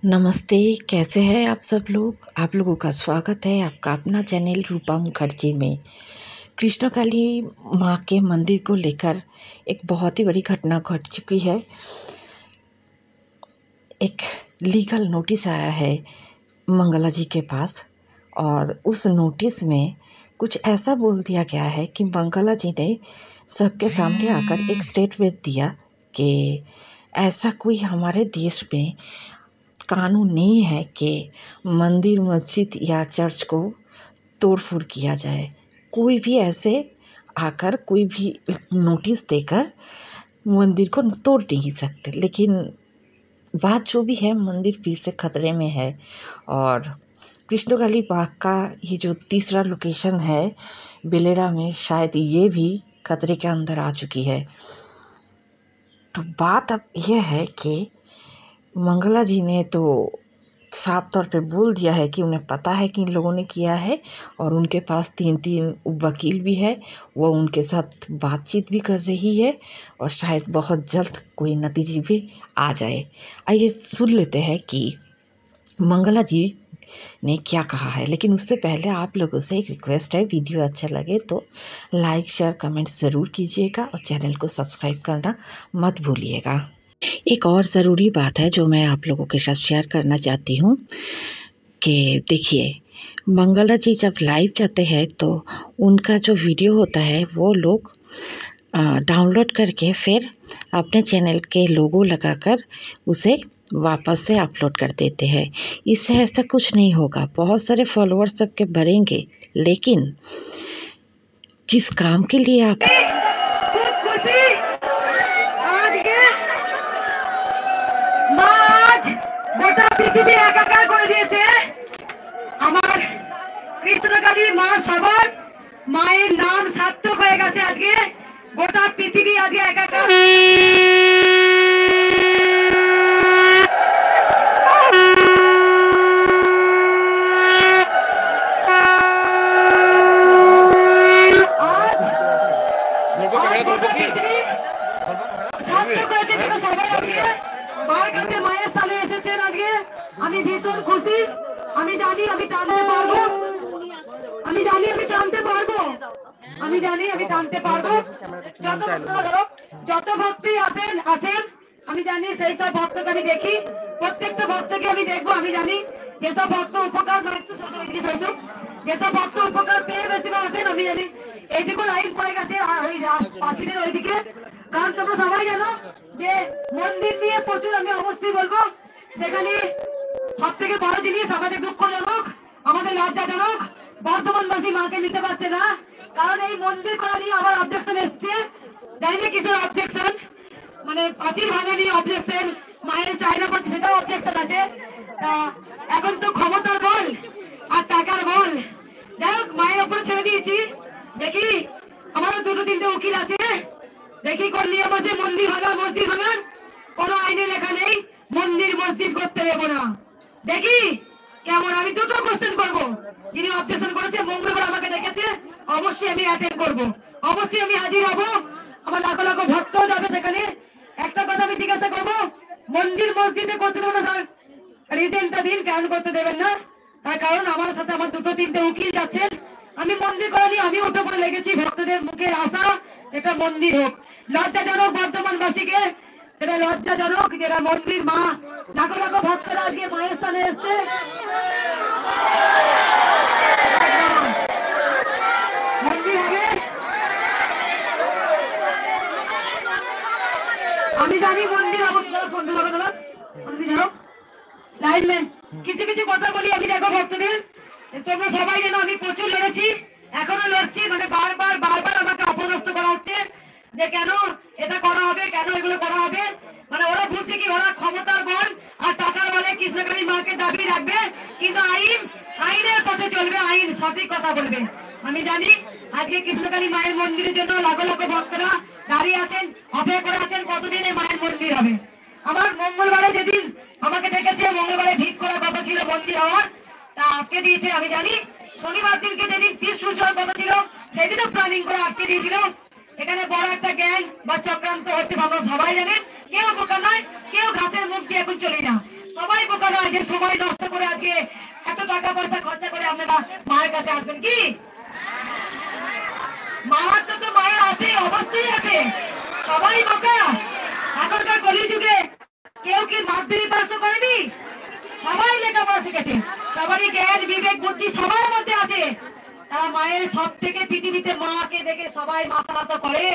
नमस्ते, कैसे हैं आप सब लोग। आप लोगों का स्वागत है आपका अपना चैनल रूपा मुखर्जी में। कृष्णकाली माँ के मंदिर को लेकर एक बहुत ही बड़ी घटना घट चुकी है। एक लीगल नोटिस आया है मंगला जी के पास और उस नोटिस में कुछ ऐसा बोल दिया गया है कि मंगला जी ने सबके सामने आकर एक स्टेटमेंट दिया कि ऐसा कोई हमारे देश में कानून नहीं है कि मंदिर, मस्जिद या चर्च को तोड़-फोड़ किया जाए। कोई भी ऐसे आकर कोई भी नोटिस देकर मंदिर को तोड़ नहीं सकते। लेकिन बात जो भी है, मंदिर फिर से खतरे में है और कृष्णकाली बाग का ये जो तीसरा लोकेशन है बेलेरा में, शायद ये भी खतरे के अंदर आ चुकी है। तो बात अब यह है कि मंगला जी ने तो साफ तौर पे बोल दिया है कि उन्हें पता है कि इन लोगों ने किया है और उनके पास 3 वकील भी है। वो उनके साथ बातचीत भी कर रही है और शायद बहुत जल्द कोई नतीजे भी आ जाए। आइए सुन लेते हैं कि मंगला जी ने क्या कहा है। लेकिन उससे पहले आप लोगों से एक रिक्वेस्ट है, वीडियो अच्छा लगे तो लाइक, शेयर, कमेंट ज़रूर कीजिएगा और चैनल को सब्सक्राइब करना मत भूलिएगा। एक और ज़रूरी बात है जो मैं आप लोगों के साथ शेयर करना चाहती हूँ कि देखिए, मंगला जी जब लाइव जाते हैं तो उनका जो वीडियो होता है वो लोग डाउनलोड करके फिर अपने चैनल के लोगो लगाकर उसे वापस से अपलोड कर देते हैं। इससे ऐसा कुछ नहीं होगा, बहुत सारे फॉलोअर्स सबके बढ़ेंगे, लेकिन जिस काम के लिए आप গোটা পৃথিবী একাকার করে দিয়েছে আমার কৃষ্ণকালী মা। সবার মায়ের নাম সার্থক হয়ে গেছে। আজকে গোটা পৃথিবী আজকে একাকার। মায়ের কাছে মায়ের স্থানে এসেছেন আজকে। আমি ভীষণ খুশি। আমি জানি আমি টানতে পারবো, আমি জানি আমি টানতে পারবো, আমি জানি আমি টানতে পারবো। যত ভক্তই আছেন আমি জানি সেই সব ভক্তকে আমি দেখি, প্রত্যেকটা ভক্তকে আমি দেখবো। আমি জানি যেসব ভক্ত উপকার যেসব ভক্ত উপকার পেয়ে বেশিরভাগ আছেন, আমি জানি এইটুকু লাইন পড়ে গেছে ওই পাঁচিলের ওইদিকে। কারণ তোমরা সবাই জানো যে মন্দির নিয়ে প্রচুর আমি অবশ্যই বলবো, যেখানে সব থেকে বড় জিনিস আমাদের দুঃখজনক, আমাদের লজ্জাজনক, বর্ধমানবাসী মাকে নিতে পারছে না। কারণ এই মন্দির করা নিয়ে আবার অবজেকশন এসছে। জানি না কিসের অবজেকশন, মানে প্রাচীর ভাঙা নিয়ে অবজেকশন, মায়ের চাহিদা করছে সেটাও অবজেকশন আছে। এখন তো ক্ষমতার বল আর টাকার বল। যাই হোক, মায়ের ওপরে ছেড়ে দিয়েছি। দেখি আমারও 2-3টে উকিল আছে, দেখি কোন নিয়ম আছে মন্দির ভাঙা, মসজিদ ভাঙার। কোনো আইনে লেখা নেই মন্দির মসজিদ করতে দেবো না। দেখি কেমন। আমি দুটো কোশ্চেন করবো। যিনি অবজেকশন করেছে মঙ্গলবার আমাকে ডেকেছে, অবশ্যই আমি অ্যাটেন্ড করবো, অবশ্যই আমি হাজির হবো। আমার লাখো লাখো ভক্তও যাবে সেখানে। একটা কথা আমি জিজ্ঞাসা করবো, মন্দির মসজিদে করতে দেবো না, রিজেন্টটা দিন কেন করতে দেবেন না। তার কারণ আমার সাথে আমার 2-3টে উকিল যাচ্ছেন। আমি মন্দির করানি, আমি উঠে পড়ে লেগেছি। ভক্তদের মুখের আশা এটা মন্দির হোক। লজ্জাজনক বর্ধমানবাসীকে, এটা লজ্জাজনক যেটা মন্দির মা লাখো লাখো ভক্তরা আজকে মায়ের স্থানে এসছে। মন্দির হবে, আমি জানি মন্দির অবস্থা। কিছু কিছু কথা বলি আমি, দেখো ভক্তদের, তোমরা সবাই জানো আমি প্রচুর লড়েছি, এখনো লড়ছি। মানে বারবার বারবার আমাকে অপদস্থ করা হচ্ছে যে কেন এটা করা হবে, কেন এগুলো করা হবে। মানে ওরা বুঝছে কি ওরা ক্ষমতার বল আর টাকার বলে কৃষ্ণকালী মাকে দাবি রাখবে, কিন্তু আইনের পথে চলবে, আইন সঠিক কথা বলবে। আমি জানি আজকে কৃষ্ণকালী মায়ের মন্দিরের জন্য লাখো লাখো ভক্তরা দাঁড়িয়ে আছেন, অপেক্ষা করে আছেন কতদিনে মায়ের মন্দির হবে। আমার মঙ্গলবারে যেদিন আমাকে ডেকেছে, মঙ্গলবারে ভিড় করার কথা ছিল মন্দির হওয়ার, তা আটকে দিয়েছে। আমি জানি শনিবার দিনকে যেদিন সূর্যের কথা ছিল সেদিনও প্ল্যানিং করে আটকে দিয়েছিল। এখানে বড় একটা গ্যাং বা চক্রান্ত হচ্ছে, আমরা সবাই জানেন। কেউ বোকা নয়, কেউ ঘাসের মুখ দিয়ে এখন চলি না। সবাই বোকা নয় যে সময় নষ্ট করে আজকে এত টাকা পয়সা খরচা করে আপনারা মায়ের কাছে আসবেন। কি মাহাত্ম তো মায়ের আছে, অবশ্যই আছে। সবাই বোকা। এখনকার কলিযুগে কেউ কি মাধ্যমিক পাশও করেনি? সবাই লেখাপড়া শিখেছে, সবারই জ্ঞান বিবেক বুদ্ধি সবার মধ্যে আছে। তারা মায়ের সব থেকে পৃথিবীতে মাকে দেখে সবাই মাথা নত করে।